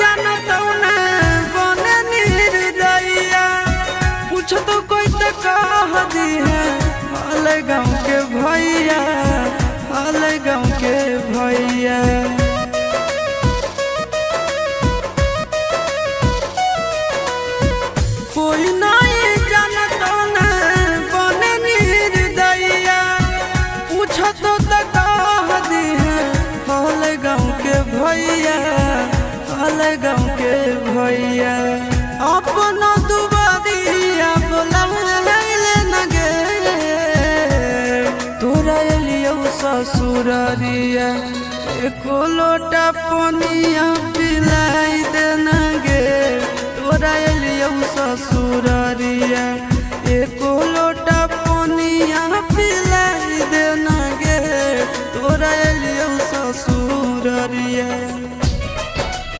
जानत न बने निर्दयिया पूछ तो कोई तो कह दी है हाल गाँव के भैया हाल गाँव के भैया। कोई नहीं जानत न बने निर्दयिया पूछ तो कह दी है हाल गाँव के भैया हाल गाँव के भैया। अपना दुबारिया बोला न गे तोरा एलियो ससुरारिया एको लोटा पनिया